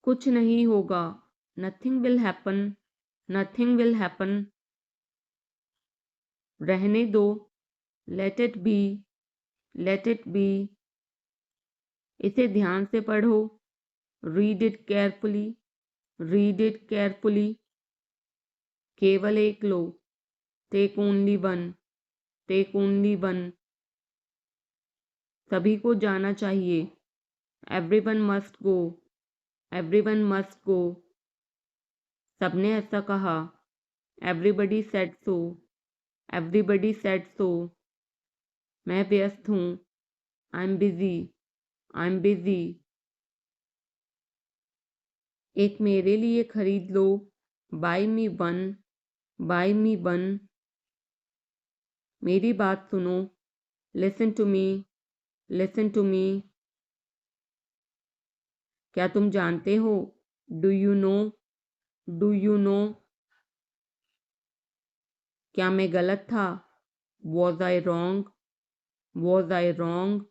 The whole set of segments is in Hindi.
कुछ नहीं होगा, nothing will happen, nothing will happen. रहने दो, let it be, let it be. इसे ध्यान से पढ़ो, read it carefully, read it carefully. केवल एक लो, take only one, take only one. सभी को जाना चाहिए, everyone must go, everyone must go. सबने ऐसा कहा, everybody said so, everybody said so. मैं व्यस्त हूँ, I am busy, I am busy. एक मेरे लिए खरीद लो, bye me one, buy me one. मेरी बात सुनो, listen to me, listen to me. क्या तुम जानते हो, do you know, do you know. क्या मैं गलत था, was I wrong, was I wrong.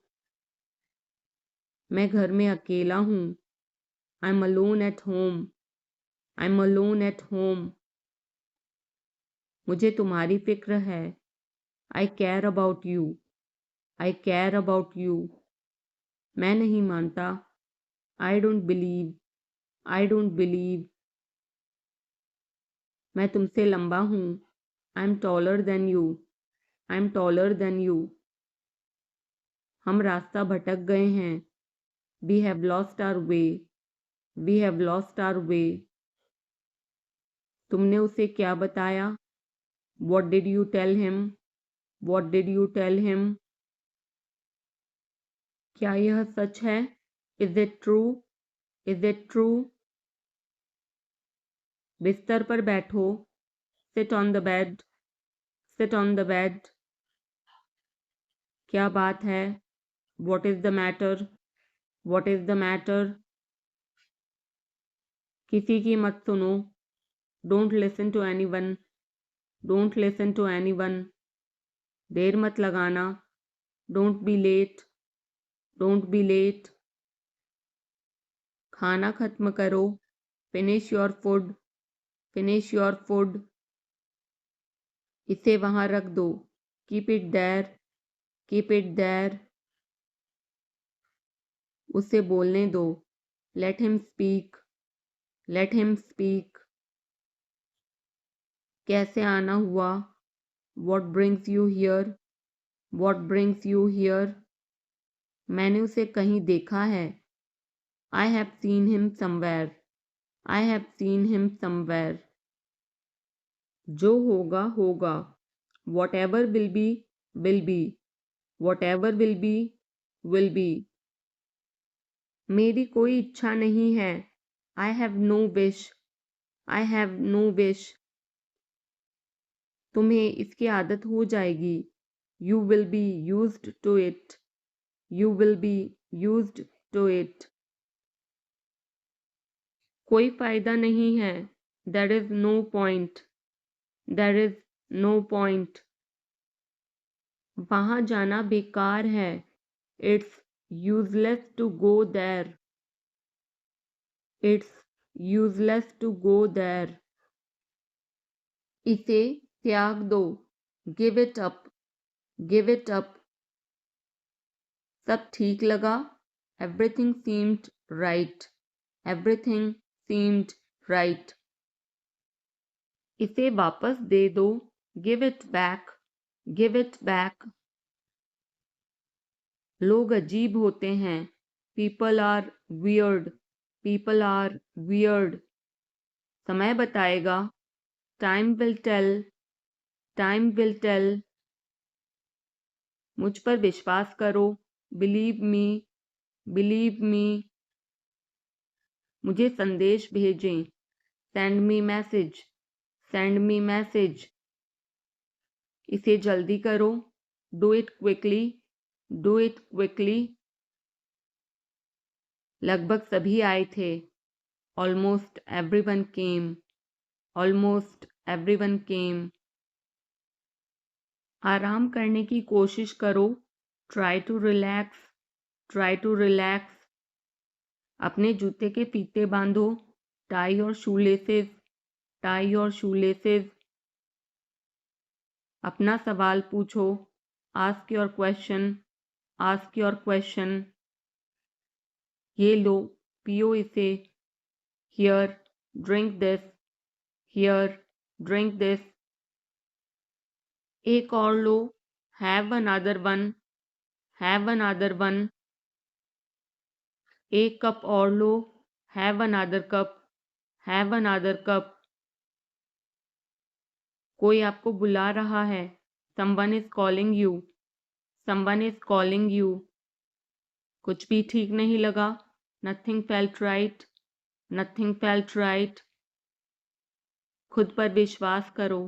मैं घर में अकेला हूँ, I am alone at home, I am alone at home. मुझे तुम्हारी फिक्र है, I care about you, I care about you. मैं नहीं मानता, I don't believe, I don't believe. मैं तुमसे लंबा हूँ, I am taller than you, I am taller than you. हम रास्ता भटक गए हैं, we have lost our way, we have lost our way. तुमने उसे क्या बताया, what did you tell him, what did you tell him. क्या यह सच है, is it true, is it true. बिस्तर पर बैठो, sit on the bed, sit on the bed. क्या बात है, what is the matter, what is the matter. किसी की मत सुनो, don't listen to anyone, don't listen to anyone. देर मत लगाना, don't be late, don't be late. खाना खत्म करो, finish your food, finish your food. इसे वहां रख दो, keep it there, keep it there. उसे बोलने दो, let him speak, let him speak. कैसे आना हुआ, what brings you here, what brings you here. मैंने उसे कहीं देखा है, I have seen him somewhere, I have seen him somewhere. जो होगा होगा, whatever will be, will be, whatever will be, will be. मेरी कोई इच्छा नहीं है, I have no wish, I have no wish. तुम्हें इसकी आदत हो जाएगी, you will be used to it, you will be used to it. कोई फायदा नहीं है, there is no point, there is no point. वहां जाना बेकार है, it's useless to go there, it's useless to go there. इसे त्याग दो, give it up, give it up. सब ठीक लगा, everything seemed right, everything seemed right. इसे वापस दे दो, give it back, give it back. लोग अजीब होते हैं, people are weird, people are weird. समय बताएगा, time will tell, time will tell. मुझ पर विश्वास करो, बिलीव मी, बिलीव मी। मुझे संदेश भेजें, send me message, send me message. इसे जल्दी करो, do it quickly, do it quickly. लगभग सभी आए थे, almost everyone came, almost everyone came. आराम करने की कोशिश करो, try to relax, try to relax. अपने जूते के फीते बांधो, tie your shoelaces, tie your shoelaces. अपना सवाल पूछो, ask your question, ask your question. ये लो, पियो इसे, here, drink this, here, drink this. एक और लो, have another one, have another one. एक कप और लो, have another cup, have another cup. कोई आपको बुला रहा है, someone is calling you, someone is calling you. कुछ भी ठीक नहीं लगा, nothing felt right, nothing felt right. खुद पर विश्वास करो,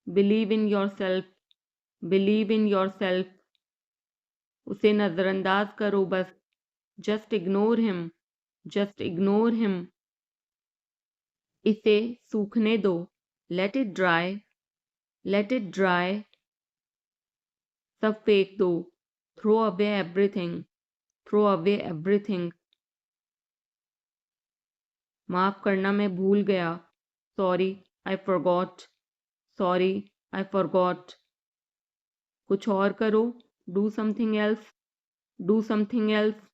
believe in yourself, believe in yourself. उसे नजरअंदाज करो बस, just ignore him, just ignore him. इसे सूखने दो, let it dry, let it dry. सब फेंक दो, throw away everything, throw away everything. माफ करना, मैं भूल गया, sorry I forgot, sorry I forgot. कुछ और करो, do something else, do something else.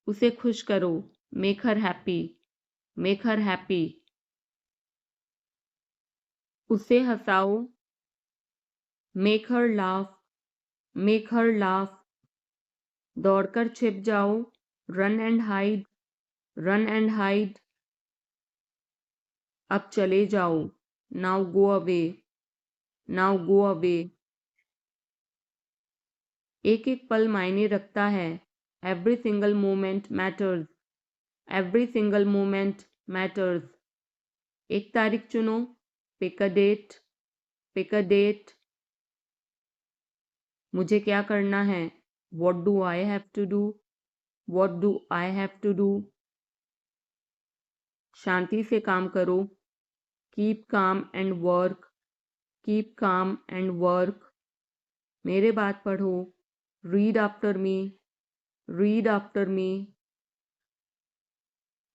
उसे खुश करो, make her happy, make her happy. उसे हंसाओ, make her laugh, make her laugh. दौड़कर छिप जाओ, run and hide, run and hide. अब चले जाओ, now go away, now go away. एक एक पल मायने रखता है, every single moment matters, every single moment matters. एक तारीख चुनो, pick a date, pick a date. मुझे क्या करना है, what do I have to do, what do I have to do. शांति से काम करो, keep calm and work, keep calm and work. मेरे बात पढ़ो, read after me, read after me.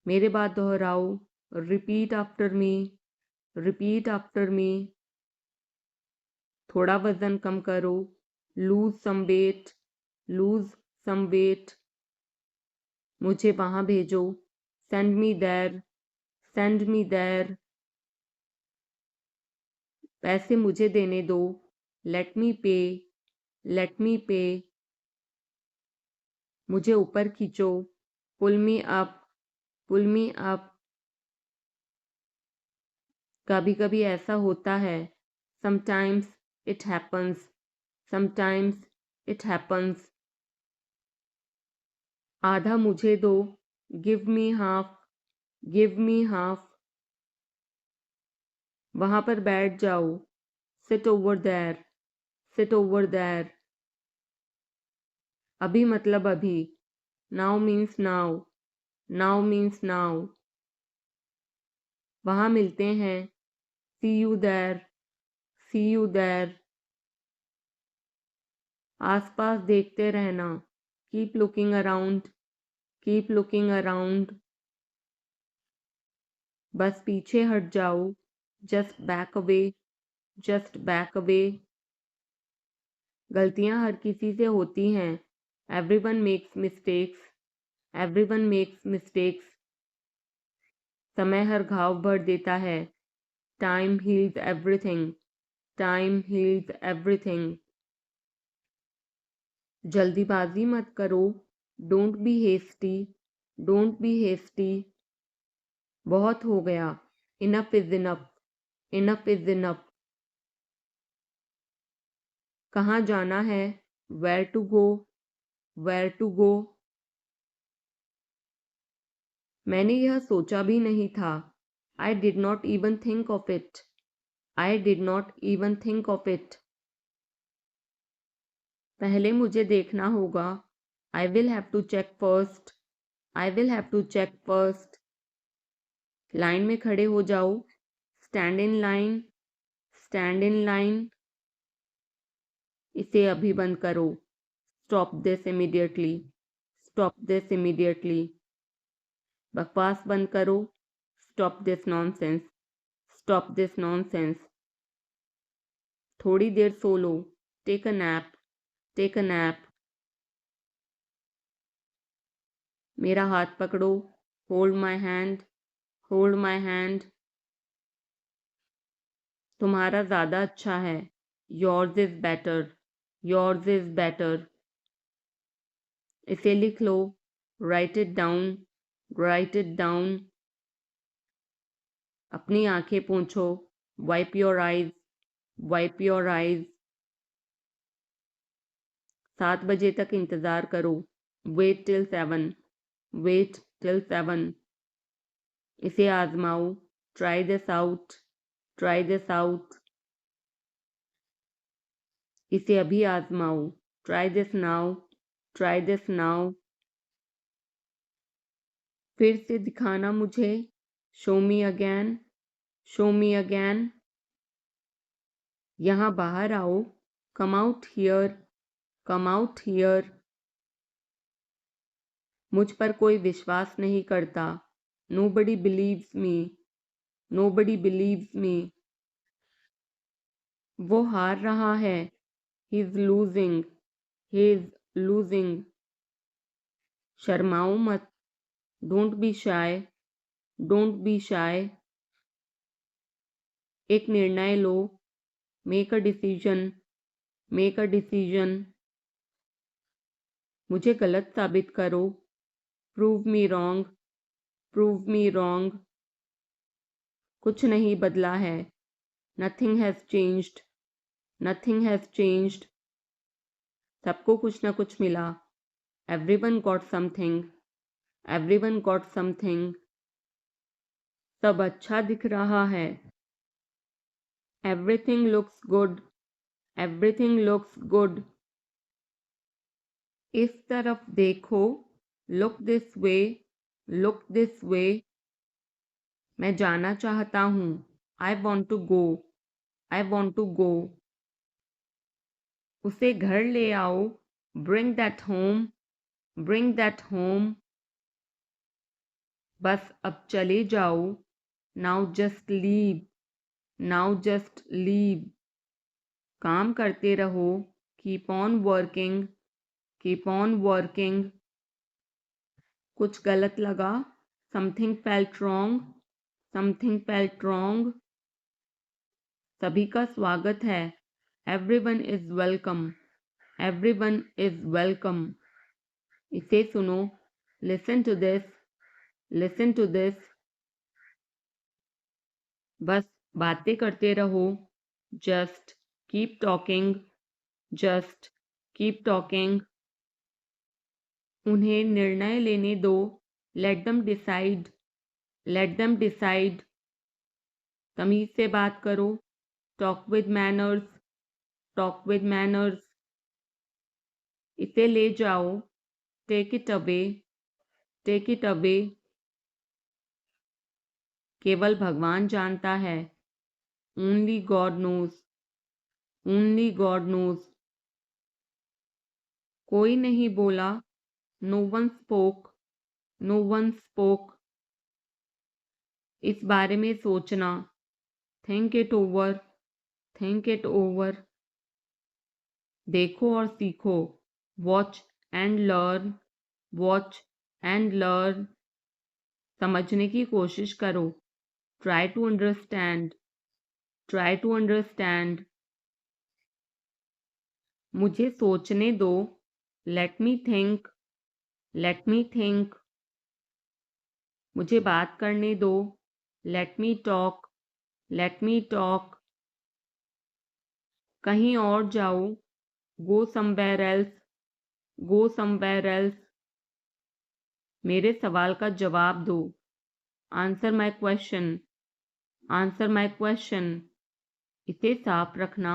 मेरे बात दोहराओ, repeat after me, repeat after me. थोड़ा वजन कम करो, lose some weight, lose some weight. मुझे वहां भेजो, send me there, send me there. पैसे मुझे देने दो, लेट मी पे, लेट मी पे। मुझे ऊपर खींचो, पुल मी अप, पुल मी अप। कभी कभी ऐसा होता है, sometimes it happens, sometimes it happens. आधा मुझे दो, give me half, give me half. वहां पर बैठ जाओ, sit over there, sit over there. अभी मतलब अभी, now means now, now means now. वहां मिलते हैं, see you there, see you there. आसपास देखते रहना, keep looking around, keep looking around. बस पीछे हट जाओ, just back away, just back away. गलतियां हर किसी से होती हैं, everyone makes mistakes, everyone makes mistakes. समय हर घाव भर देता है, time heals everything, time heals everything. जल्दीबाजी मत करो, don't be hasty, don't be hasty. बहुत हो गया, enough is enough, enough is enough. कहाँ जाना है, where to go, where to go. मैंने यह सोचा भी नहीं था, I did not even think of it, I did not even think of it. पहले मुझे देखना होगा, I will have to check first, I will have to check first. Line में खड़े हो जाओ, stand in line, stand in line. इसे अभी बंद करो, stop this immediately, stop this immediately. बकवास बंद करो। Stop this nonsense. Stop this nonsense. थोड़ी देर सो लो। Take a nap. Take a nap. मेरा हाथ पकड़ो। Hold my hand. Hold my hand. तुम्हारा ज़्यादा अच्छा है। Yours is better. Yours is better. इसे लिख लो। Write it down. Write it down. अपनी आंखें पोंछो। Wipe your eyes. Wipe your eyes. 7 बजे तक इंतज़ार करो। Wait till 7। Wait till 7। इसे आजमाओ। Try this out. Try this out. इसे अभी आजमाओ। Try this now. Try this now. फिर से दिखाना मुझे। Show me again. Show me again. यहाँ बाहर आओ। Come out here. Come out here. मुझ पर कोई विश्वास नहीं करता। Nobody believes me. Nobody believes me. वो हार रहा है। He is losing. He is losing. शर्माओ मत। Don't be shy. Don't be shy. एक निर्णय लो। Make a decision. Make a decision. मुझे गलत साबित करो। Prove me wrong. Prove me wrong. कुछ नहीं बदला है। Nothing has changed. Nothing has changed. सबको कुछ न कुछ मिला। Everyone got something. Everyone got something. सब अच्छा दिख रहा है। Everything looks good. Everything looks good. इस तरफ देखो। Look this way. Look this way. मैं जाना चाहता हूँ। I want to go. I want to go. उसे घर ले आओ। Bring that home. Bring that home. बस अब चले जाओ। Now just leave. Now just leave. काम करते रहो। Keep on working. Keep on working. कुछ गलत लगा। Something felt wrong. Something felt wrong. सभी का स्वागत है। Everyone is welcome. Everyone is welcome. इसे सुनो। Listen to this. Listen to this. बस बातें करते रहो। Just keep talking. Just keep talking. उन्हें निर्णय लेने दो। Let them decide. Let them decide. तमीज से बात करो। Talk with manners. Talk with manners. इसे ले जाओ। Take it away. Take it away. केवल भगवान जानता है। Only God knows. Only God knows. कोई नहीं बोला। No one spoke. No one spoke. इस बारे में सोचना। Think it over. Think it over. देखो और सीखो। Watch and learn. Watch and learn. समझने की कोशिश करो। Try to understand. Try to understand. मुझे सोचने दो। Let me think. Let me think. मुझे बात करने दो। Let me talk. Let me talk. कहीं और जाओ। Go somewhere else. Go somewhere else. मेरे सवाल का जवाब दो। Answer my question. Answer my question. इसे साफ रखना।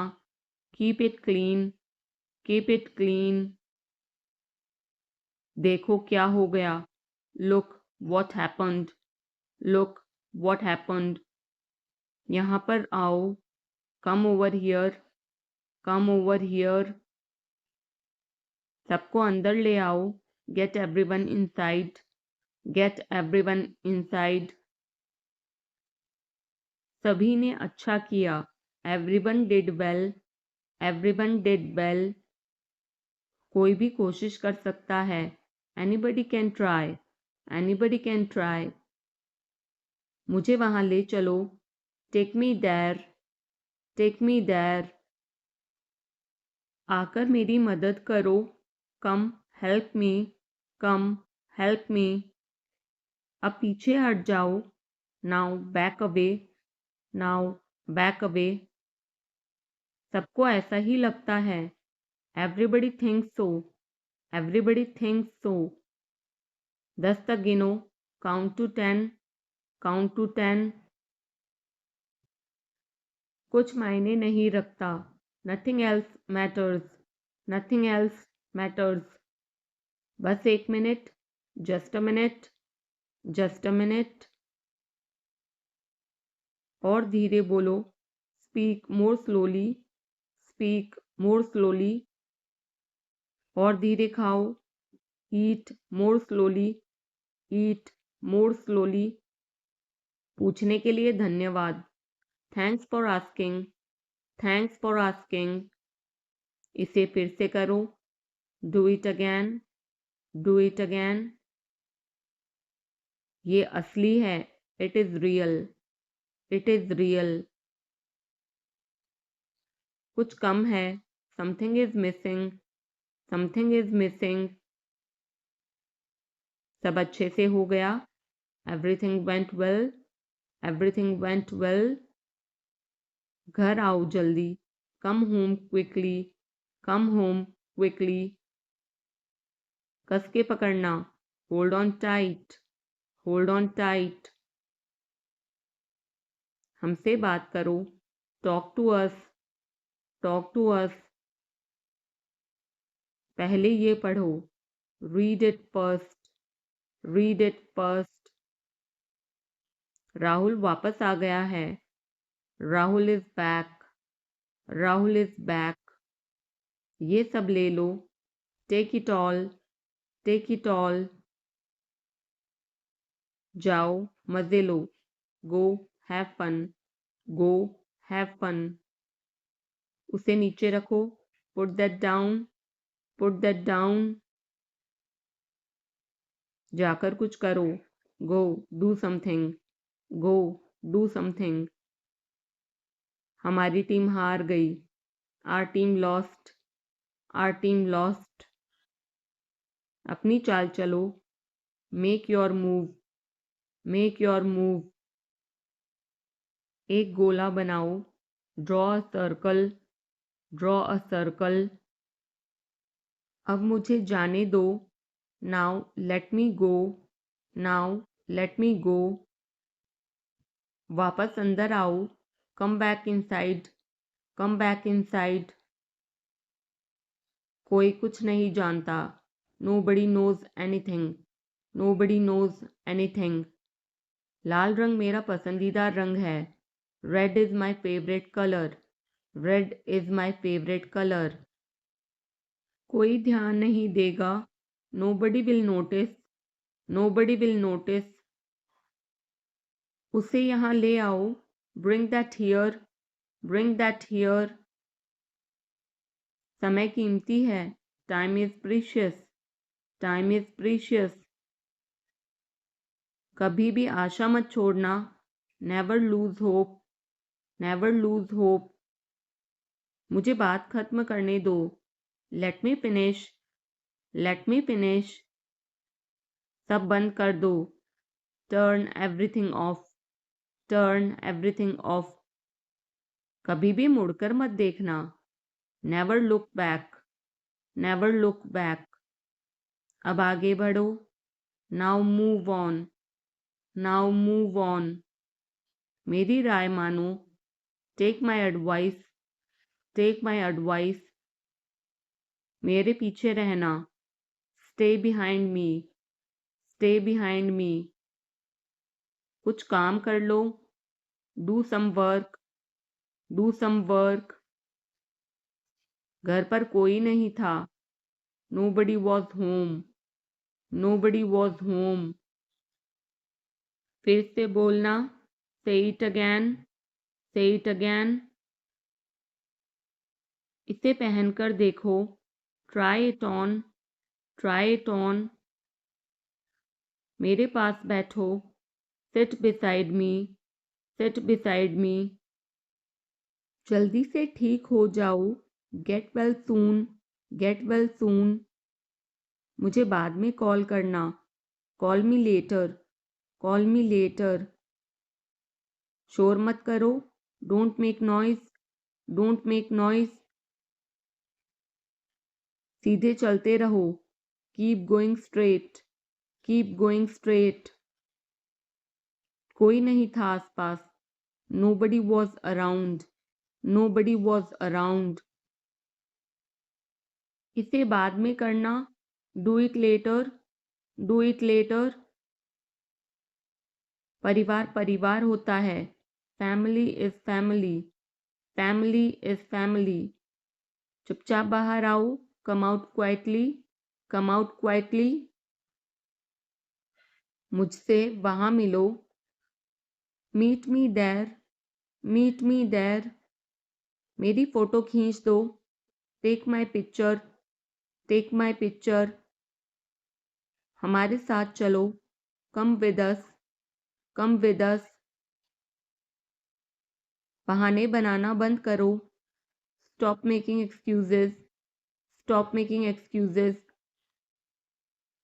Keep it clean. Keep it clean. देखो क्या हो गया। Look what happened. Look what happened. यहाँ पर आओ। Come over here. Come over here. सबको अंदर ले आओ। Get everyone inside. Get everyone inside. सभी ने अच्छा किया. Everyone did well. Everyone did well. कोई भी कोशिश कर सकता है. Anybody can try. Anybody can try. मुझे वहां ले चलो. Take me there. Take me there. आकर मेरी मदद करो. Come help me. Come help me. अब पीछे हट जाओ. Now back away. Now back away. सबको ऐसा ही लगता है. Everybody thinks so. Everybody thinks so. 10 तक गिनो. Count to 10. Count to 10. कुछ मायने नहीं रखता. Nothing else matters. Nothing else matters. बस 1 minute. Just a minute. Just a minute. और धीरे बोलो. Speak more slowly. Speak more slowly. और धीरे खाओ. Eat more slowly. Eat more slowly. पूछने के लिए धन्यवाद. Thanks for asking. Thanks for asking. इसे फिर से करो. Do it again. Do it again. ये असली है. It is real. It is real. कुछ कम है. Something is missing. Something is missing. सब अच्छे से हो गया. Everything went well. Everything went well. घर आओ जल्दी. Come home quickly. Come home quickly. कस के पकड़ना. Hold on tight. Hold on tight. हमसे बात करो. Talk to us. Talk to us. पहले ये पढ़ो. Read it first. Read it first. Rahul वापस आ गया है. Rahul is back. Rahul is back. ये सब ले लो. Take it all. Take it all. जाओ मजे लो. Go have fun. Go have fun. उसे नीचे रखो. Put that down. Put that down. जाकर कुछ करो. Go do something. Go do something. हमारी टीम हार गई. Our team lost. Our team lost. अपनी चाल चलो. Make your move. Make your move. एक गोला बनाओ. Draw a circle. Draw a circle. अब मुझे जाने दो. Now let me go. Now let me go. वापस अंदर आओ. Come back inside. Come back inside. कोई कुछ नहीं जानता. Nobody knows anything. Nobody knows anything. लाल रंग मेरा पसंदीदा रंग है. Red is my favorite color. Red is my favorite color. कोई ध्यान नहीं देगा. Nobody will notice. Nobody will notice. उसे यहाँ ले आओ. Bring that here. Bring that here. समय कीमती है. Time is precious. Time is precious. कभी भी आशा मत छोड़ना. Never lose hope. Never lose hope. मुझे बात खत्म करने दो. Let me finish. Let me finish. सब बंद कर दो. Turn everything off. Turn everything off. कभी भी मुड़कर मत देखना. Never look back. Never look back. अब आगे बढ़ो. Now move on. Now move on. मेरी राय मानो. Take my advice. Take my advice. मेरे पीछे रहना. Stay behind me. Stay behind me. कुछ काम कर लो. Do some work. Do some work. घर पर कोई नहीं था. Nobody was home. Nobody was home. फिर से बोलना. Say it again. Say it again. इसे पहनकर देखो. Try it on. Try it on. मेरे पास बैठो. Sit beside me. Sit beside me. जल्दी से ठीक हो जाओ. Get well soon. Get well soon. मुझे बाद में कॉल करना. Call me later. Call me later. शोर मत करो. Don't make noise. Don't make noise. सीधे चलते रहो. Keep going straight. Keep going straight. कोई नहीं था आसपास. Nobody was around. Nobody was around. इसे बाद में करना. Do it later. Do it later. परिवार परिवार होता है. Family is family. Family is family. चुपचाप बाहर आओ. Come out quietly. Come out quietly. मुझसे वहाँ मिलो. Meet me there. Meet me there. मेरी फोटो खींच दो. Take my picture. Take my picture. हमारे साथ चलो. Come with us. Come with us. बहाने बनाना बंद करो. Stop making excuses. Stop making excuses.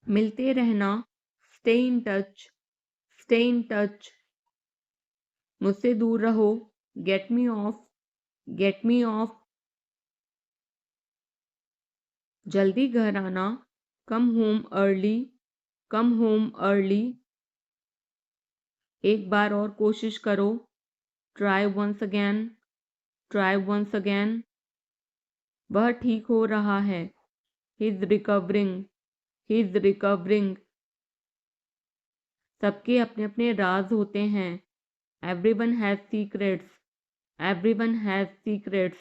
मिलते रहना. Stay in touch. Stay in touch. मुझसे दूर रहो. Get me off. Get me off. जल्दी घर आना. Come home early. Come home early. एक बार और कोशिश करो. Try once again. Try once again. वह ठीक हो रहा है. He's recovering. He's recovering. सबके अपने अपने राज होते हैं. Everyone has secrets. Everyone has secrets.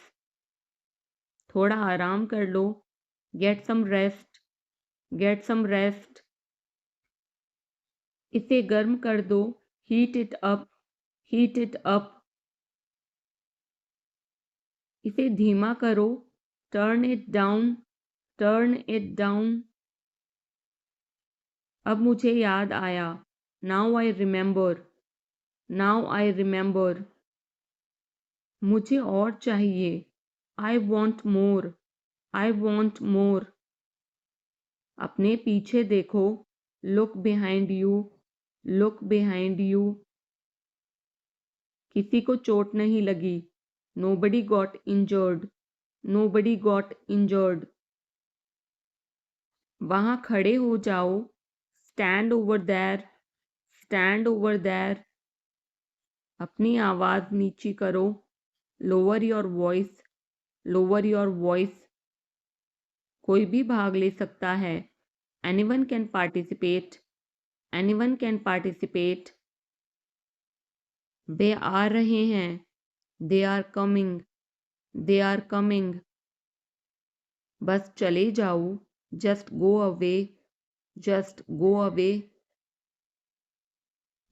थोड़ा आराम कर लो. Get some rest. Get some rest. इसे गर्म कर दो. Heat it up. Heat it up. इसे धीमा करो. Turn it down. Turn it down. अब मुझे याद आया. Now I remember. Now I remember. मुझे और चाहिए. I want more. I want more. अपने पीछे देखो. Look behind you. Look behind you. किसी को चोट नहीं लगी. Nobody got injured. Nobody got injured. वहाँ खड़े हो जाओ. Stand over there. Stand over there. अपनी आवाज नीची करो. Lower your voice. Lower your voice. कोई भी भाग ले सकता है. Anyone can participate. Anyone can participate. वे आ रहे हैं. They are coming. They are coming. बस चले जाओ. Just go away. Just go away.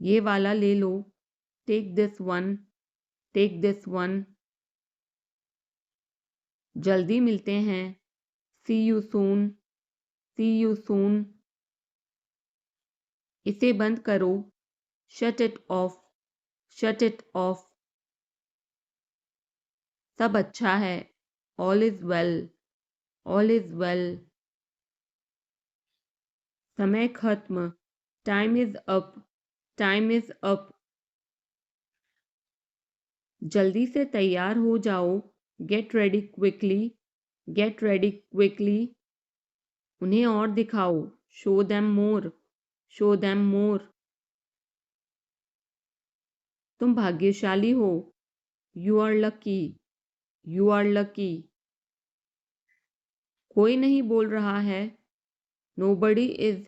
ये वाला ले लो. Take this one. Take this one. जल्दी मिलते हैं. See you soon. See you soon. इसे बंद करो. Shut it off. Shut it off. सब अच्छा है. All is well. All is well. समय खत्म. Time is up. Time is up. जल्दी से तैयार हो जाओ. Get ready quickly. Get ready quickly. उन्हें और दिखाओ. Show them more. Show them more. तुम भाग्यशाली हो. You are lucky. You are lucky. कोई नहीं बोल रहा है. Nobody is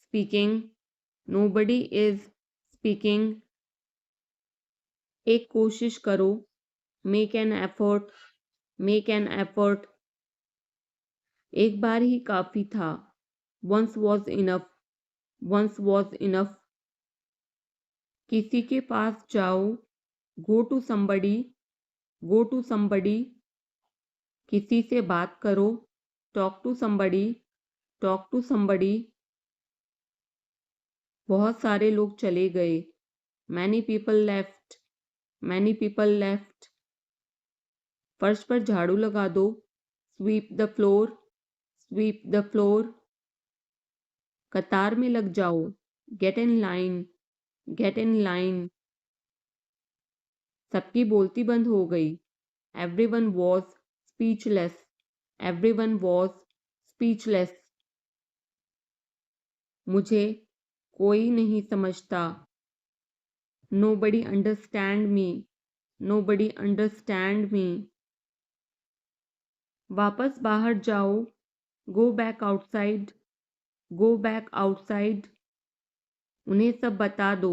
speaking. Nobody is speaking. एक कोशिश करो. Make an effort. Make an effort. एक बार ही काफी था. Once was enough. once was enough. किसी के पास जाओ, go to somebody, go to somebody. किसी से बात करो, talk to somebody, talk to somebody. बहुत सारे लोग चले गए, many people left, many people left. फर्श पर झाड़ू लगा दो, sweep the floor, sweep the floor. कतार में लग जाओ, get in line, get in line. सबकी बोलती बंद हो गई, everyone was speechless, everyone was speechless. मुझे कोई नहीं समझता, nobody understand me, nobody understand me. वापस बाहर जाओ, go back outside, go back outside. उन्हें सब बता दो,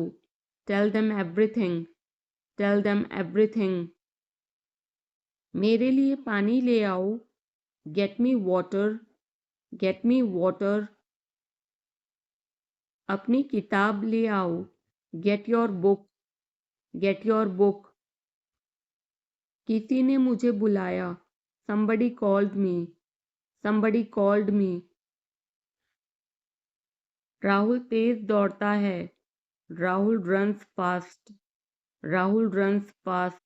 tell them everything, tell them everything. मेरे लिए पानी ले आओ, get me water, get me water. अपनी किताब ले आओ, get your book, get your book. किसी ने मुझे बुलाया, somebody called me, somebody called me. Rahul तेज दौड़ता है, Rahul runs fast, Rahul runs fast.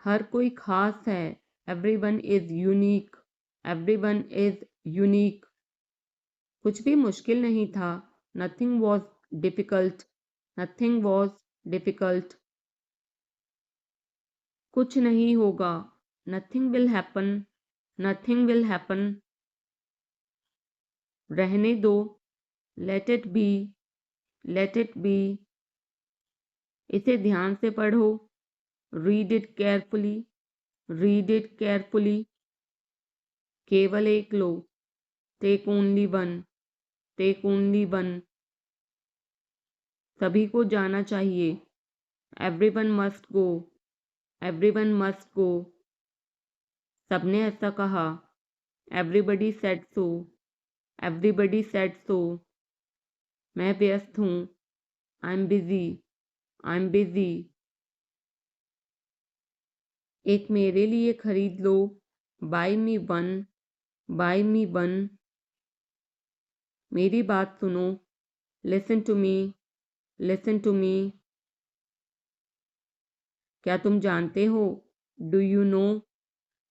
हर कोई खास है, everyone is unique, everyone is unique. कुछ भी मुश्किल नहीं था, nothing was difficult, nothing was difficult. कुछ नहीं होगा, nothing will happen, nothing will happen. रहने दो, let it be, let it be. इसे ध्यान से पढ़ो, read it carefully, read it carefully. केवल एक लो, take only one, take only one. सभी को जाना चाहिए, everyone must go, everyone must go. सबने ऐसा कहा, everybody said so, everybody said so. मैं व्यस्त हूँ, I'm busy, I'm busy. एक मेरे लिए खरीद लो, buy me one, buy me one. मेरी बात सुनो, listen to me, listen to me. क्या तुम जानते हो, do you know,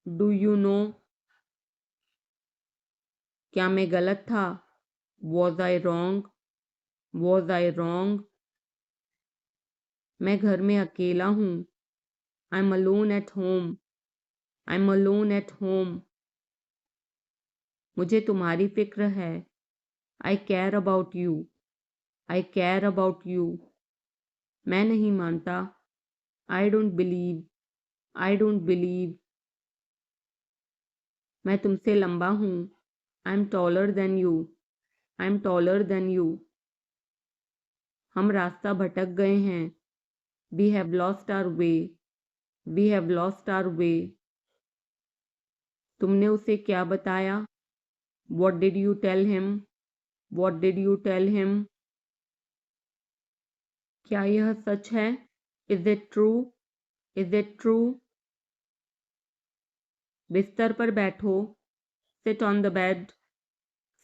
do you know. क्या मैं गलत था, was I wrong, was I wrong. मैं घर में अकेला हूँ, I'm alone at home, I'm alone at home. मुझे तुम्हारी फिक्र है, I care about you, I care about you. मैं नहीं मानता, I don't believe, I don't believe. मैं तुमसे लंबा हूँ, I'm taller than you, I'm taller than you. हम रास्ता भटक गए हैं, we have lost our way, we have lost our way. तुमने उसे क्या बताया, what did you tell him, what did you tell him. क्या यह सच है, is it true, is it true. बिस्तर पर बैठो, sit on the bed,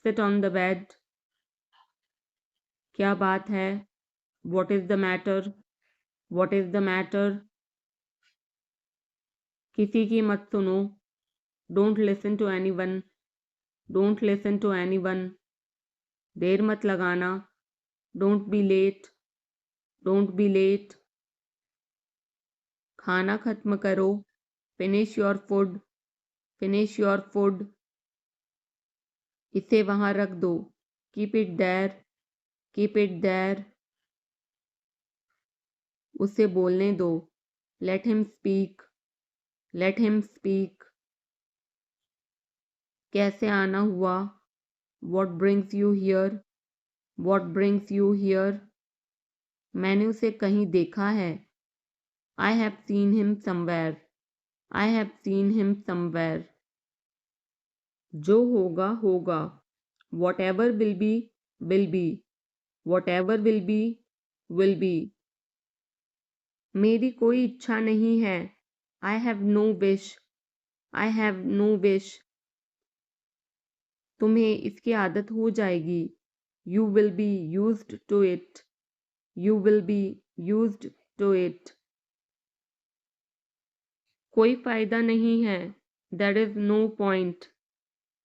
sit on the bed. क्या बात है, what is the matter, what is the matter. किसी की मत सुनो, don't listen to anyone, don't listen to anyone. देर मत लगाना, don't be late, don't be late. खाना खत्म करो, finish your food, finish your food. इसे वहां रख दो, keep it there, keep it there. उसे बोलने दो, let him speak, let him speak. कैसे आना हुआ, what brings you here, what brings you here. मैंने उसे कहीं देखा है, I have seen him somewhere, I have seen him somewhere. जो होगा होगा, whatever will be, will be. Whatever will be, will be. मेरी कोई इच्छा नहीं है. I have no wish. I have no wish. तुम्हें इसकी आदत हो जाएगी. You will be used to it. You will be used to it. कोई फायदा नहीं है. There is no point.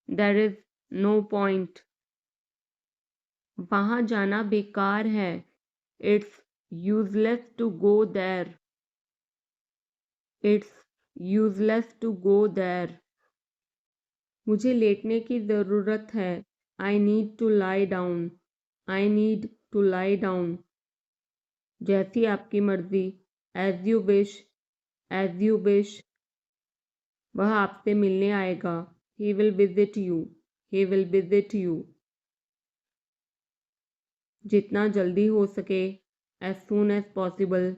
There is no point. वहाँ जाना बेकार है. It's useless to go there. It's useless to go there. मुझे लेटने की ज़रूरत है. I need to lie down. I need to lie down. जैसी आपकी मर्जी. As you wish. As you wish. वह आपसे मिलने आएगा. He will visit you. He will visit you. जितना जल्दी हो सके. As soon as possible.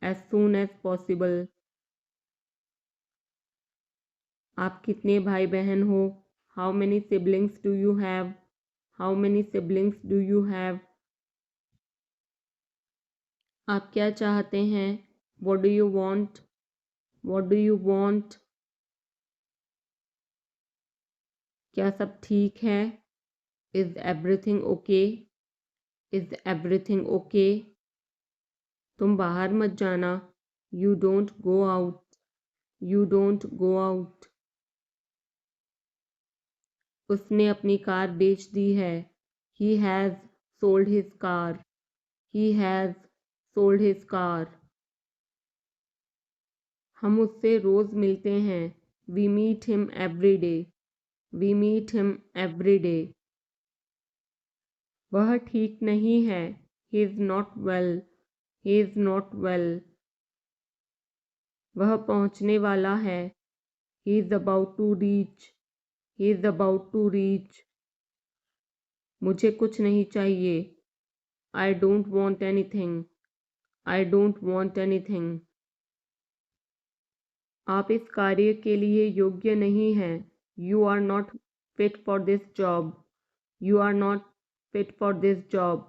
As soon as possible. आप कितने भाई बहन हो? How many siblings do you have? How many siblings do you have? आप क्या चाहते हैं? What do you want? What do you want? क्या सब ठीक है? Is everything okay? Is everything okay? तुम बाहर मत जाना. You don't go out. You don't go out. उसने अपनी कार बेच दी है. He has sold his car. He has sold his car. हम उससे रोज़ मिलते हैं. We meet him every day. We meet him every day. वह ठीक नहीं है. He is not well. He is not well. वह पहुंचने वाला है. He is about to reach. He is about to reach. मुझे कुछ नहीं चाहिए. I don't want anything. I don't want anything. आप इस कार्य के लिए योग्य नहीं हैं. You are not fit for this job. You are not fit for this job.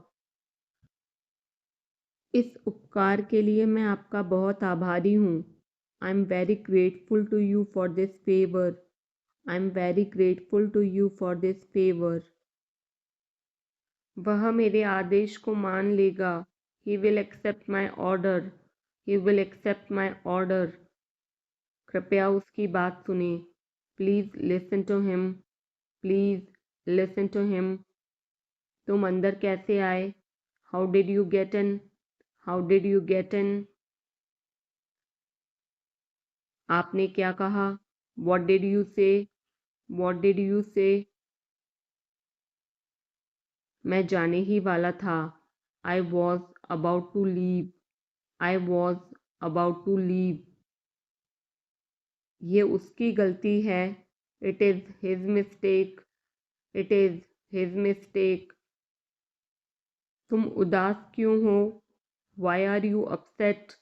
इस उपकार के लिए मैं आपका बहुत आभारी हूँ. I am very grateful to you for this favor. I am very grateful to you for this favor. वह मेरे आदेश को मान लेगा. He will accept my order. He will accept my order. कृपया उसकी बात सुने. Please listen to him. Please listen to him. तुम अंदर कैसे आए? How did you get in? How did you get in? आपने क्या कहा? What did you say? What did you say? मैं जाने ही वाला था. I was about to leave. I was about to leave. ये उसकी गलती है. It is his mistake. It is his mistake. तुम उदास क्यों हो? Why are you upset?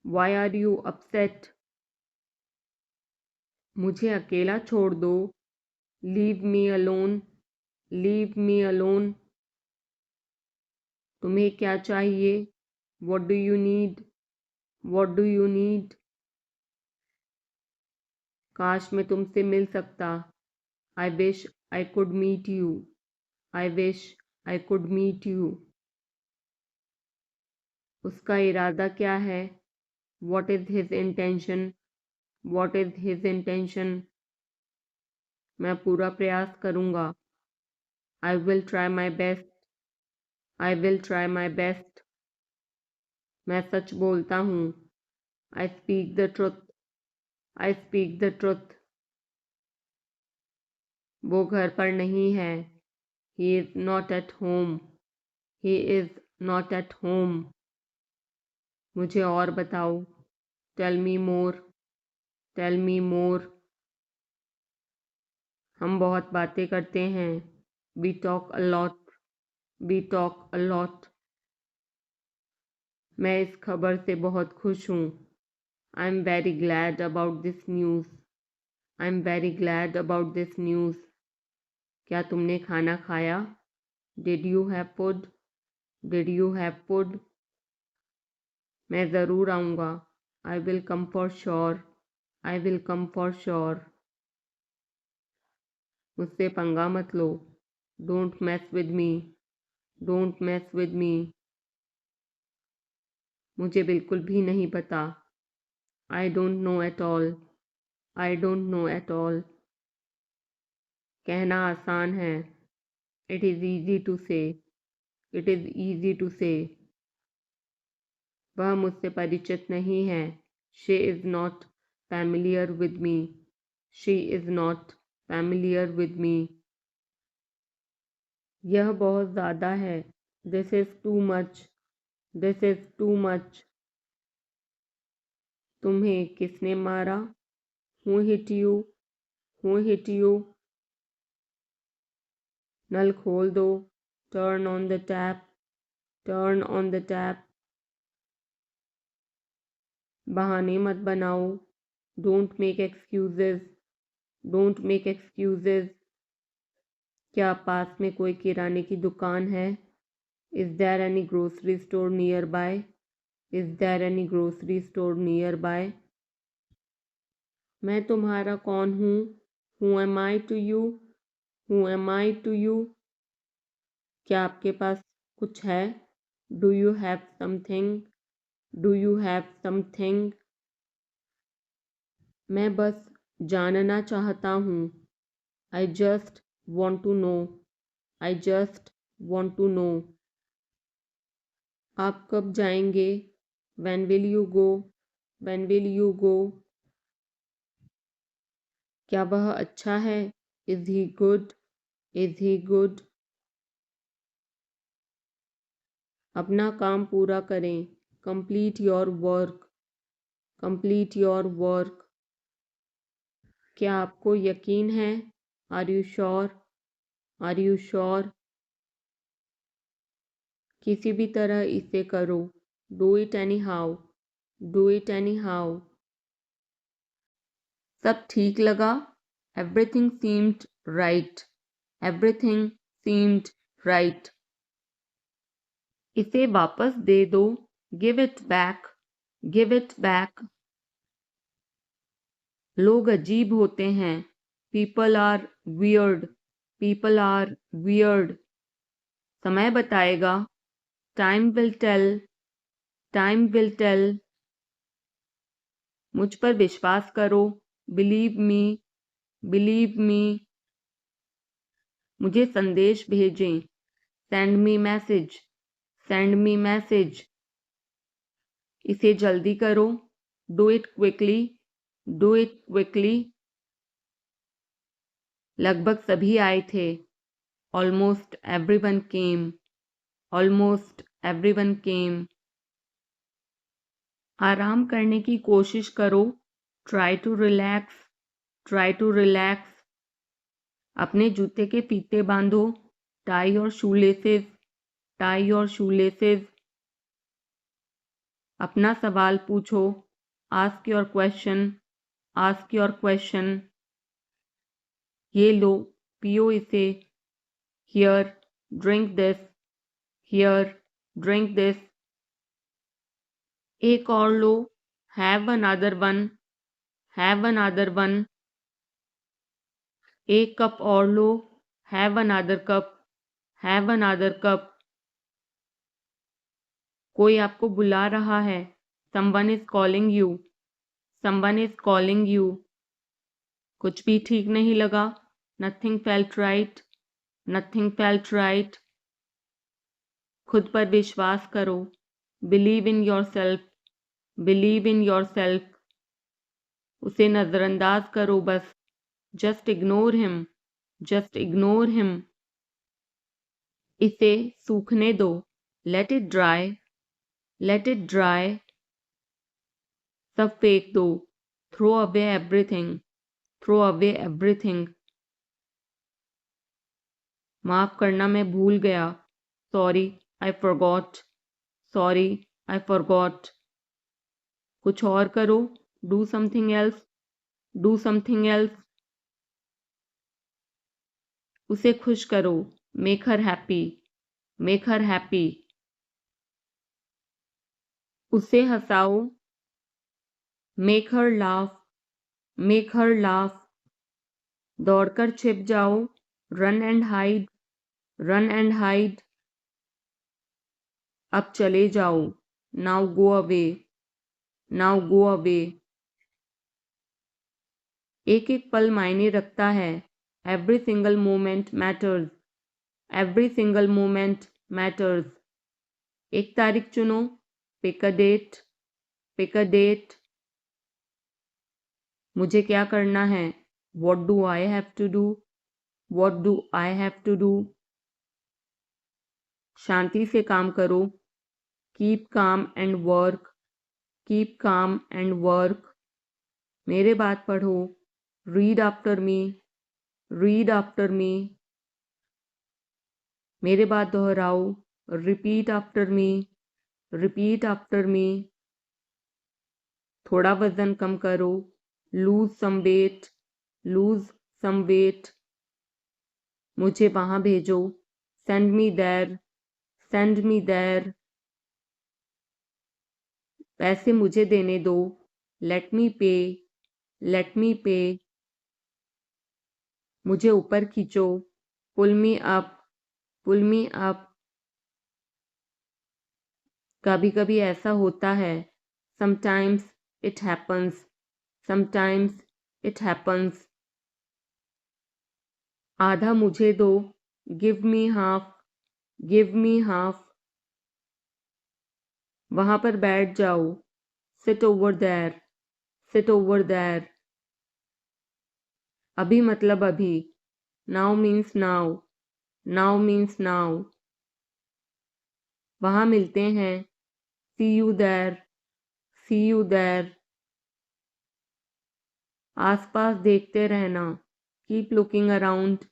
Why are you upset? मुझे अकेला छोड़ दो. Leave me alone. Leave me alone. तुम्हें क्या चाहिए? What do you need? What do you need? काश मैं तुमसे मिल सकता. I wish I could meet you. I wish I could meet you. उसका इरादा क्या है? What is his intention? What is his intention? मैं पूरा प्रयास करूँगा. I will try my best. I will try my best. मैं सच बोलता हूँ. I speak the truth. I speak the truth. वो घर पर नहीं है. He is not at home. He is not at home. मुझे और बताओ. Tell me more. Tell me more. हम बहुत बातें करते हैं. We talk a lot. We talk a lot. मैं इस खबर से बहुत खुश हूँ. I am very glad about this news. I am very glad about this news. क्या तुमने खाना खाया? Did you have food? Did you have food? मैं ज़रूर आऊँगा. I will come for sure. I will come for sure. मुझसे पंगा मत लो. Don't mess with me. Don't mess with me. मुझे बिल्कुल भी नहीं पता. I don't know at all. I don't know at all. कहना आसान है. It is easy to say. It is easy to say. वह मुझसे परिचित नहीं है. She is not familiar with me. She is not familiar with me. यह बहुत ज़्यादा है. This is too much. This is too much. तुम्हें किसने मारा? Who hit you? Who hit you? नल खोल दो. Turn on the tap. Turn on the tap. बहाने मत बनाओ. Don't make excuses. Don't make excuses. क्या पास में कोई किराने की दुकान है? Is there any grocery store nearby? Is there any grocery store nearby? मैं तुम्हारा कौन हूँ? Who am I to you? Who am I to you? क्या आपके पास कुछ है? Do you have something? Do you have something? मैं बस जानना चाहता हूँ. I just want to know. I just want to know. आप कब जाएंगे? When will you go? When will you go? क्या वह अच्छा है? Is he good? Is he good? अपना काम पूरा करें. Complete your work. Complete your work. क्या आपको यकीन है? Are you sure? Are you sure? किसी भी तरह इसे करो. Do it anyhow. Do it anyhow. सब ठीक लगा. Everything seemed right. Everything seemed right. इसे वापस दे दो. Give it back. Give it back. लोग अजीब होते हैं. People are weird. People are weird. समय बताएगा. Time will tell. Time will tell. मुझ पर विश्वास करो. Believe me. Believe me. मुझे संदेश भेजें. Send me message. Send me message. इसे जल्दी करो. Do it quickly. Do it quickly. लगभग सभी आए थे. Almost everyone came. Almost everyone came. आराम करने की कोशिश करो. Try to relax. Try to relax. अपने जूते के फीते बांधो. Tie your shoelaces. Tie your shoelaces. अपना सवाल पूछो. Ask your question. Ask your question. ये लो, पियो इसे. Here, drink this. Here, drink this. एक और लो. Have another one. Have another one. एक कप और लो. Have another cup. Have another cup. कोई आपको बुला रहा है. Someone is calling you. Someone is calling you. कुछ भी ठीक नहीं लगा. Nothing felt right. Nothing felt right. खुद पर विश्वास करो. Believe in yourself. Believe in yourself. उसे नज़रअंदाज करो बस. Just ignore him. Just ignore him. इसे सूखने दो. Let it dry. Let it dry. सब फेंक दो. Throw away everything. Throw away everything. माफ़ करना मैं भूल गया. Sorry, I forgot. Sorry, I forgot. कुछ और करो. Do something else. Do something else. उसे खुश करो. Make her happy. Make her happy, उसे हंसाओ, make her laugh, make her laugh, दौड़कर छिप जाओ, run and hide, run and hide, अब चले जाओ, now go away, now go away, एक एक पल मायने रखता है, every single moment matters, every single moment matters, एक तारीख चुनो, pick a date, pick a date, मुझे क्या करना है, what do I have to do, what do I have to do, शांति से काम करो, keep calm and work, keep calm and work, मेरे बात पढ़ो, read after me, read after me, मेरे बात दोहराओ, repeat after me, repeat after me, थोड़ा वजन कम करो, lose some weight, lose some weight, मुझे वहां भेजो, send me there, send me there, पैसे मुझे देने दो, लेट मी पे, लेट मी पे, मुझे ऊपर खींचो, पुल मी अप, पुल मी अप, कभी कभी ऐसा होता है, sometimes it happens, sometimes it happens, आधा मुझे दो, give me half, give me half, वहां पर बैठ जाओ, sit over there, sit over there, अभी मतलब अभी, now means now, now means now, वहां मिलते हैं, see you there, see you there, आसपास देखते रहना, keep looking around,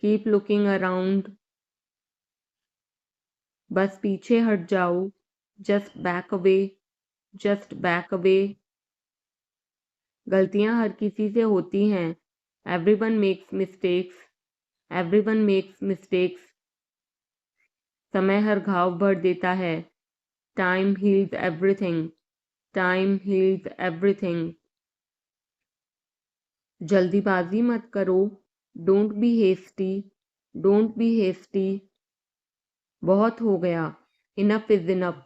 keep looking around, बस पीछे हट जाओ, just back away, just back away, गलतियां हर किसी से होती हैं, everyone makes mistakes, everyone makes mistakes, समय हर घाव भर देता है, time heals everything, time heals everything, जल्दीबाजी मत करो, don't be hasty, don't be hasty, बहुत हो गया, enough is enough,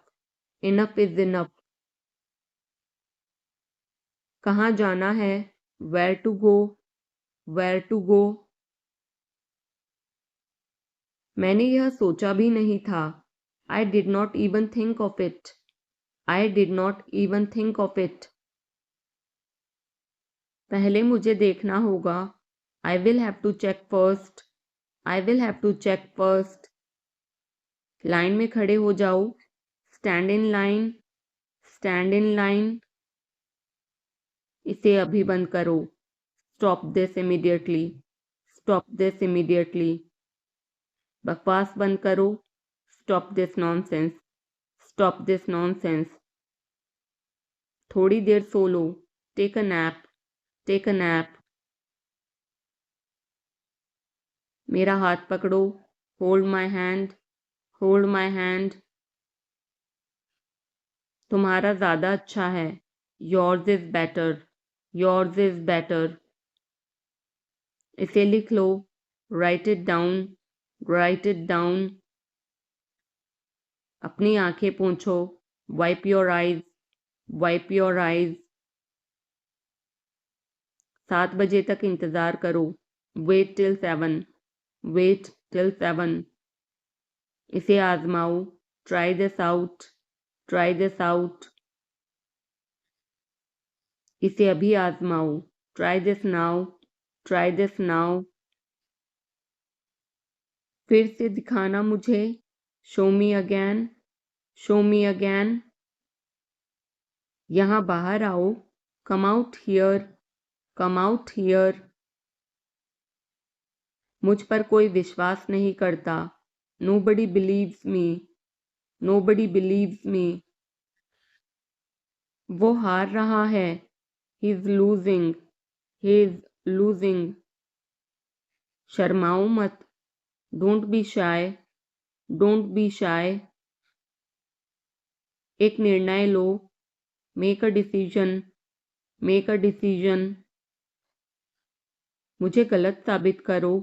enough is enough, कहाँ जाना है, where to go, where to go, मैंने यह सोचा भी नहीं था, I did not even think of it, I did not even think of it, पहले मुझे देखना होगा, I will have to check first, I will have to check first, line में खड़े हो जाओ, stand in line, stand in line, इसे अभी बंद करो, stop this immediately, stop this immediately, बकवास बंद करो, stop this nonsense, stop this nonsense, थोड़ी देर सो लो, take a nap, take a nap, मेरा हाथ पकड़ो, hold my hand, hold my hand, तुम्हारा ज़्यादा अच्छा है, yours is better, yours is better, इसे लिख लो, write it down, write it down, अपनी आंखें पोंछो, wipe your eyes, wipe your eyes, 7 बजे तक इंतज़ार करो, वेट टिल 7, वेट टिल 7, इसे आजमाओ, try this out, try this out, इसे अभी आजमाओ, try this now, try this now, फिर से दिखाना मुझे, show me again, show me again, यहाँ बाहर आओ, come out here, come out here, मुझ पर कोई विश्वास नहीं करता, nobody believes me, nobody believes me, वो हार रहा है, he is losing, he is losing, शर्माओ मत, don't be shy, don't be shy. एक निर्णय लो, make a decision, make a decision. मुझे गलत साबित करो,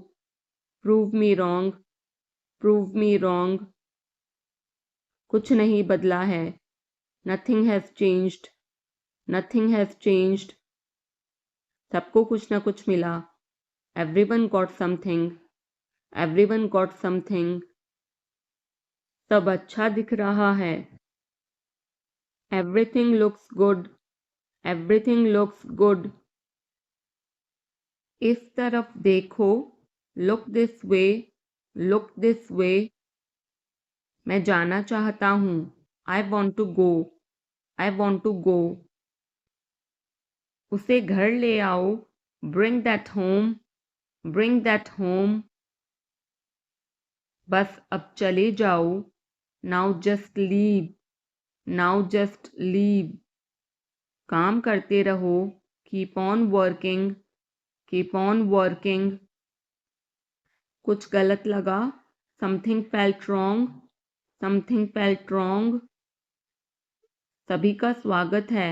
prove me wrong, prove me wrong. कुछ नहीं बदला है, nothing has changed, nothing has changed. सबको कुछ ना कुछ मिला, everyone got something, everyone got something. सब अच्छा दिख रहा है, everything looks good, everything looks good. इस तरफ देखो, look this way, look this way. मैं जाना चाहता हूँ, I want to go, I want to गो। उसे घर ले आओ, bring that home, bring that home. बस अब चले जाओ, now just leave, now just leave. काम करते रहो, keep on working, keep on working. कुछ गलत लगा, something felt wrong, something felt wrong. सभी का स्वागत है,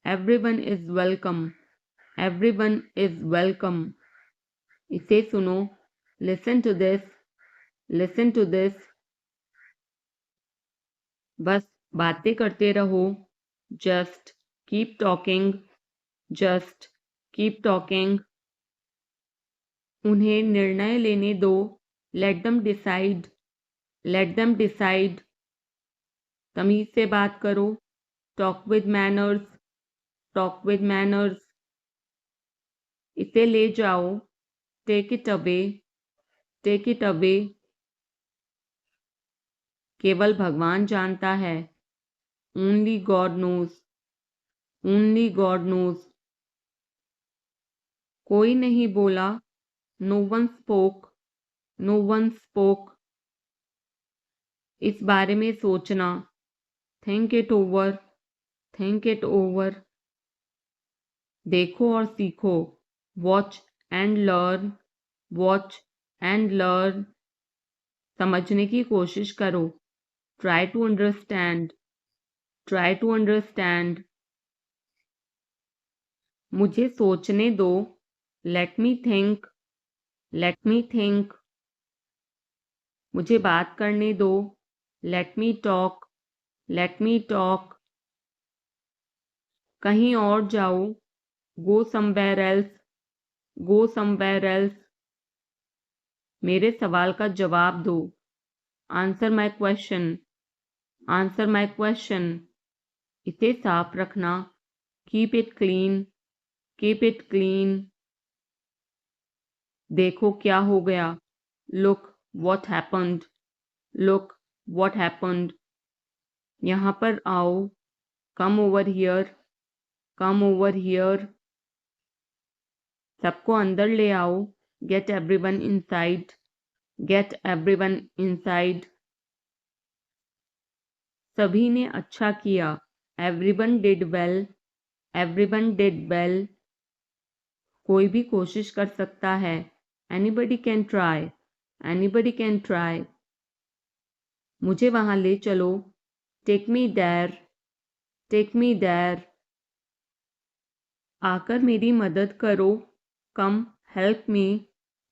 everyone is welcome, everyone is welcome. इसे सुनो, listen to this, listen to this. बस बातें करते रहो, just keep talking, just keep talking. उन्हें निर्णय लेने दो, let them decide, let them decide. तमीज से बात करो, talk with manners, talk with manners. इसे ले जाओ, take it away, take it away. केवल भगवान जानता है, only God knows, only God knows. कोई नहीं बोला, no one spoke, no one spoke. इस बारे में सोचना, think it over, think it over. देखो और सीखो, watch and learn, watch and learn. समझने की कोशिश करो, try to understand, try to understand. मुझे सोचने दो, let me think, let me think. मुझे बात करने दो, let me talk, let me talk. कहीं और जाओ, go somewhere else, go somewhere else. मेरे सवाल का जवाब दो, answer my question, answer my question. इसे साफ रखना, keep it clean, keep it clean. देखो क्या हो गया, look what happened, look what happened. यहाँ पर आओ, come over here, come over here. सबको अंदर ले आओ, get everyone inside, get everyone inside. सभी ने अच्छा किया, everyone did well, everyone did well. कोई भी कोशिश कर सकता है, anybody can try, anybody can try. मुझे वहां ले चलो, take me there, take me there. आकर मेरी मदद करो, कम हेल्प मी,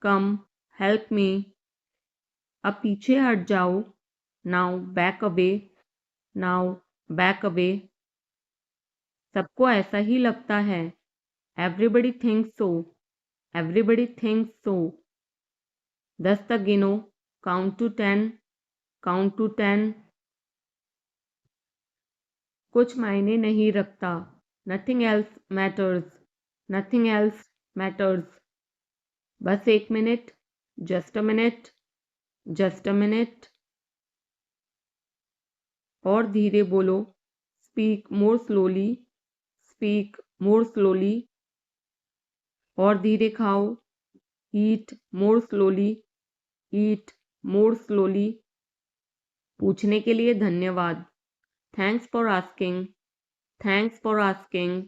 कम हेल्प मी। अब पीछे हट जाओ, now back away, now back away. सबको ऐसा ही लगता है, एवरीबडी थिंक्स सो, एवरीबडी थिंक्स सो। 10 तक गिनो, काउंट टू 10, काउंट टू 10। कुछ मायने नहीं रखता, nothing else matters, nothing else matters. बस एक minute, just a minute, just a minute. और धीरे बोलो, speak more slowly, speak more slowly. और धीरे खाओ, ईट मोर स्लोली, ईट मोर स्लोली। पूछने के लिए धन्यवाद, thanks for asking, thanks for asking.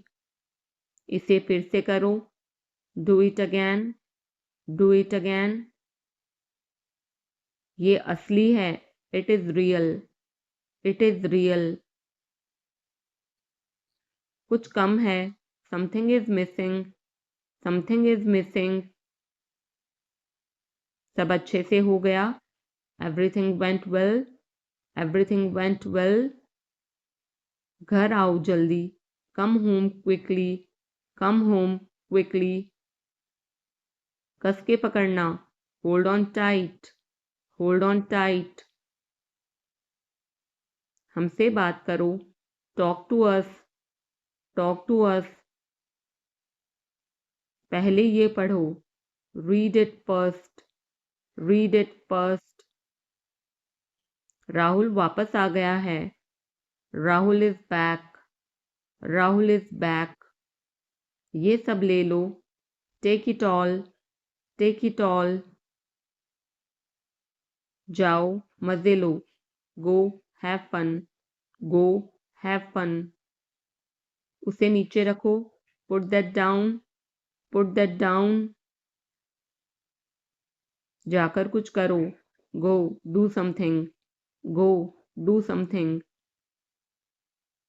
इसे फिर से करो, do it again, do it again. ये असली है, It is real. It is real. कुछ कम है. Something is missing. Something is missing. सब अच्छे से हो गया. Everything went well. Everything went well. घर आओ जल्दी. Come home quickly. Come home quickly. कस के पकड़ना. Hold on tight. Hold on tight. हमसे बात करो. Talk to us. Talk to us. पहले ये पढ़ो. Read it first. Read it first. Rahul वापस आ गया है. Rahul is back. Rahul is back. ये सब ले लो. Take it all. Take it all. जाओ मजे लो. Go have fun. Go have fun. उसे नीचे रखो. Put that down. Put that down. जाकर कुछ करो. Go do something. Go do something.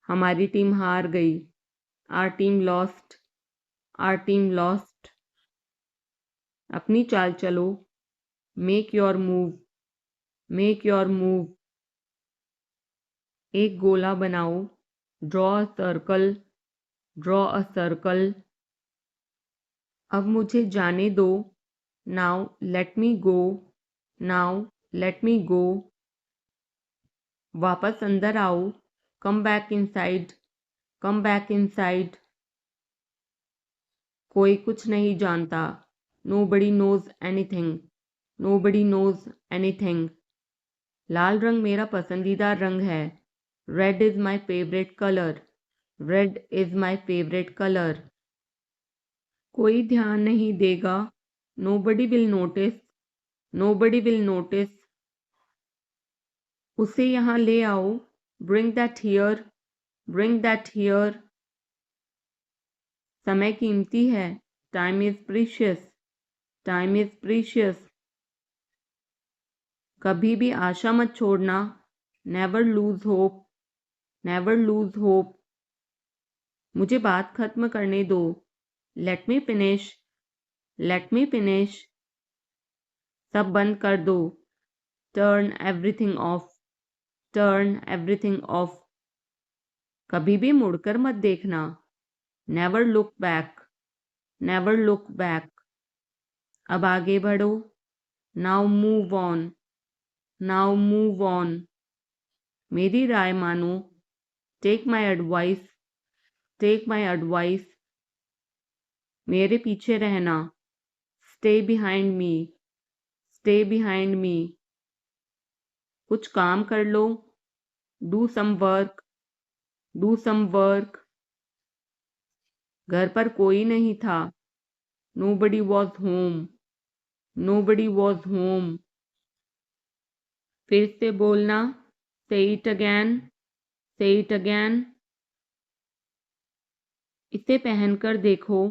हमारी टीम हार गई. Our team lost. Our team lost. अपनी चाल चलो. Make your move. Make your move. एक गोला बनाओ. Draw a circle. Draw a circle. अब मुझे जाने दो. Now let me go. Now let me go. वापस अंदर आओ. Come back inside. Come back inside. कोई कुछ नहीं जानता. Nobody knows anything. Nobody knows anything. लाल रंग मेरा पसंदीदा रंग है. Red is my favorite color. Red is my favorite color. कोई ध्यान नहीं देगा. Nobody will notice. Nobody will notice. उसे यहाँ ले आओ. Bring that here. Bring that here. समय कीमती है. Time is precious. Time is precious. कभी भी आशा मत छोड़ना. Never lose hope. Never lose hope. मुझे बात खत्म करने दो. Let me finish. Let me finish. सब बंद कर दो. Turn everything off. Turn everything off. कभी भी मुड़कर मत देखना. Never look back. Never look back. अब आगे बढ़ो. Now move on. Now move on. मेरी राय मानो. Take my advice. Take my advice. मेरे पीछे रहना. Stay behind me. Stay behind me. कुछ काम कर लो. Do some work. Do some work. घर पर कोई नहीं था. Nobody was home. Nobody was home. फिर से बोलना. Say it again. Say it again. इसे पहनकर देखो.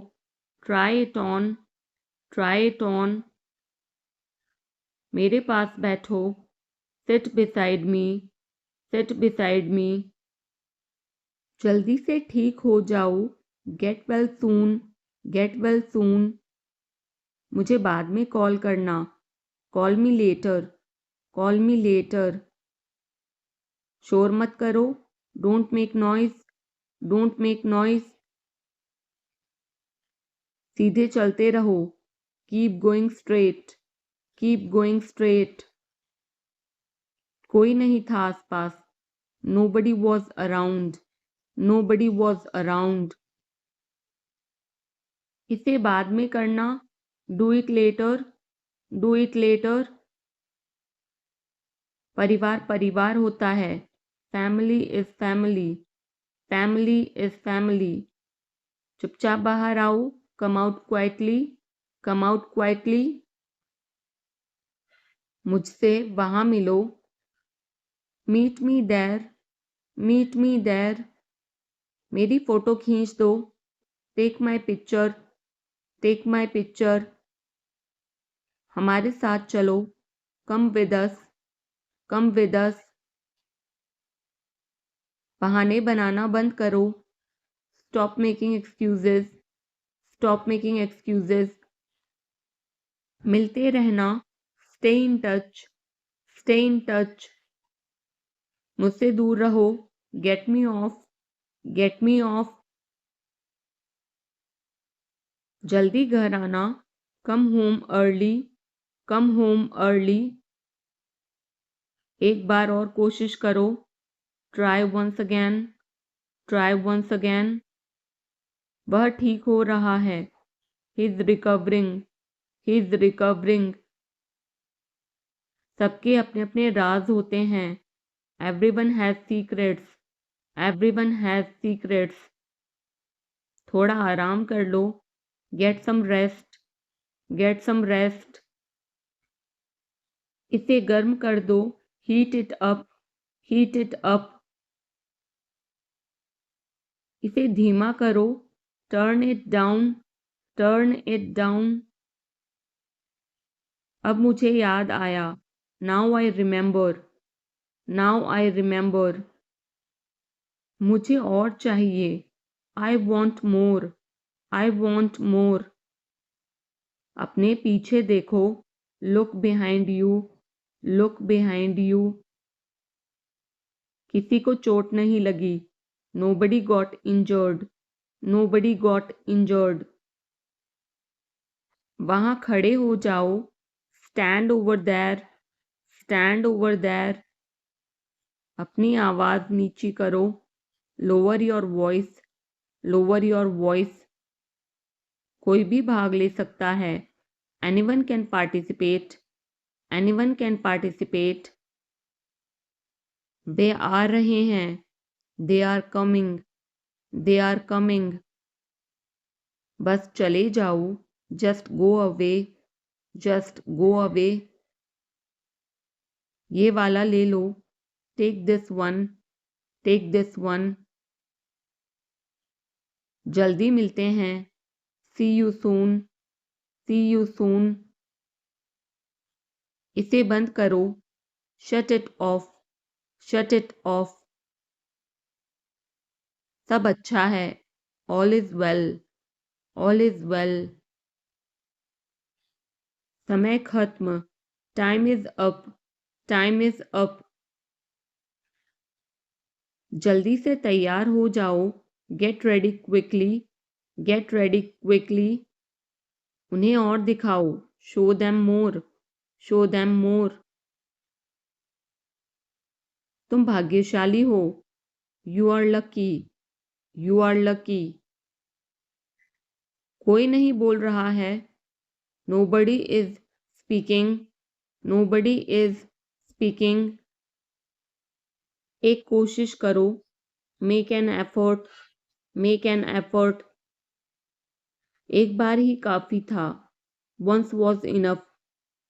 Try it on. Try it on. मेरे पास बैठो. Sit beside me. Sit beside me. जल्दी से ठीक हो जाओ. Get well soon. Get well soon. मुझे बाद में कॉल करना. Call me later. Call me later. शोर मत करो. Don't make noise. Don't make noise. सीधे चलते रहो. Keep going straight. Keep going straight. कोई नहीं था आसपास. Nobody was around. Nobody was around. इसे बाद में करना. Do it later. Do it later. परिवार परिवार होता है. Family is family. Family is family. चुपचाप बाहर आओ. Come out quietly. Come out quietly. मुझसे वहां मिलो. Meet me there. Meet me there. मेरी फोटो खींच दो. Take my picture. Take my picture. हमारे साथ चलो. Come with us. Come with us. बहाने बनाना बंद करो। Stop making excuses, stop making excuses. मिलते रहना, stay in touch, stay in touch. मुझसे दूर रहो, get me off, get me off. जल्दी घर आना, come home early, come home early. एक बार और कोशिश करो, try once again, try once again. वह ठीक हो रहा है, he is recovering, he is recovering. सबके अपने अपने राज होते हैं, everyone has secrets, everyone has secrets. थोड़ा आराम कर लो, get some rest, get some rest. इसे गर्म कर दो, heat it up, heat it up. इसे धीमा करो, turn it down, turn it down. अब मुझे याद आया, now I remember, now I remember. मुझे और चाहिए, I want more, I want more. अपने पीछे देखो, look behind you, look behind you. किसी को चोट नहीं लगी, nobody got injured, nobody got injured. वहां खड़े हो जाओ, stand over there, stand over there. अपनी आवाज नीची करो, lower your voice, lower your voice. कोई भी भाग ले सकता है, anyone can participate, anyone can participate. वे आ रहे हैं, they are coming, they are coming. बस चले जाओ, just go away, just go away. ये वाला ले लो, take this one, take this one. जल्दी मिलते हैं, see you soon, C you soon. इसे बंद करो, shut it off, shut it off. सब अच्छा है, all is well, all is well. समय खत्म, time is up, time is up. जल्दी से तैयार हो जाओ, get ready quickly, get ready quickly. उन्हें और दिखाओ, show them more, show them more. तुम भाग्यशाली हो, you are lucky, you are lucky. कोई नहीं बोल रहा है, nobody is speaking, nobody is speaking. एक कोशिश करो, make an effort, make an effort. एक बार ही काफी था, once was enough,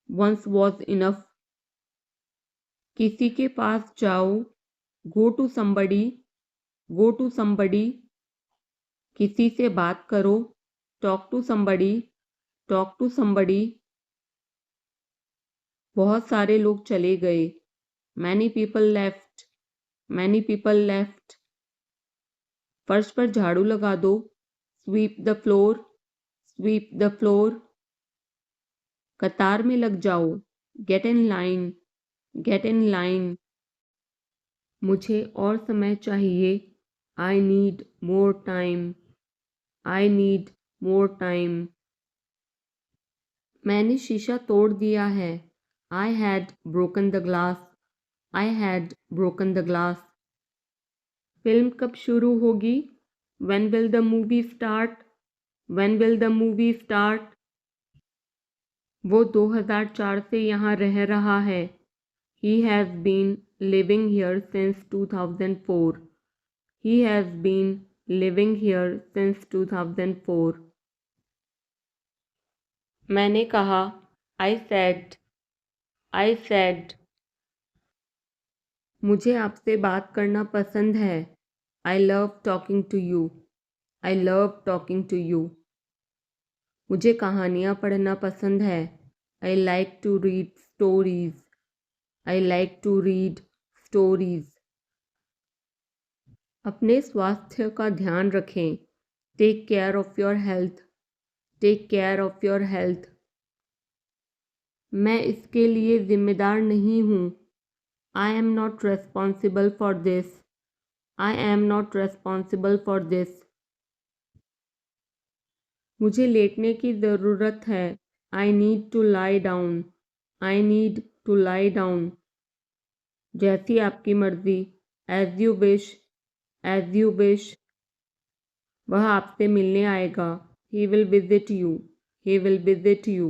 once was enough. किसी के पास जाओ, go to somebody, go to somebody. किसी से बात करो, talk to somebody, talk to somebody. बहुत सारे लोग चले गए, many people left, many people left. फर्श पर झाड़ू लगा दो, sweep the floor, sweep the floor. कतार में लग जाओ, get in line, get in line. मुझे और समय चाहिए, I need more time, I need more time. मैंने शीशा तोड़ दिया है, I had broken the glass, I had broken the glass. फिल्म कब शुरू होगी, when will the movie start, when will the movie start. वो 2004 से यहाँ रह रहा है, he has been living here since 2004, he has been living here since 2004। मैंने कहा, आई सेड, आई सेड। मुझे आपसे बात करना पसंद है, I love talking to you, I love talking to you. मुझे कहानियाँ पढ़ना पसंद है, I like to read stories, I like to read stories. अपने स्वास्थ्य का ध्यान रखें. Take care of your health. Take care of your health. मैं इसके लिए जिम्मेदार नहीं हूँ. I am not responsible for this. I am not responsible for this. मुझे लेटने की ज़रूरत है. I need to lie down. I need to lie down. जैसी आपकी मर्ज़ी. As you wish. As you wish. वह आपसे मिलने आएगा. He will visit you. He will visit you.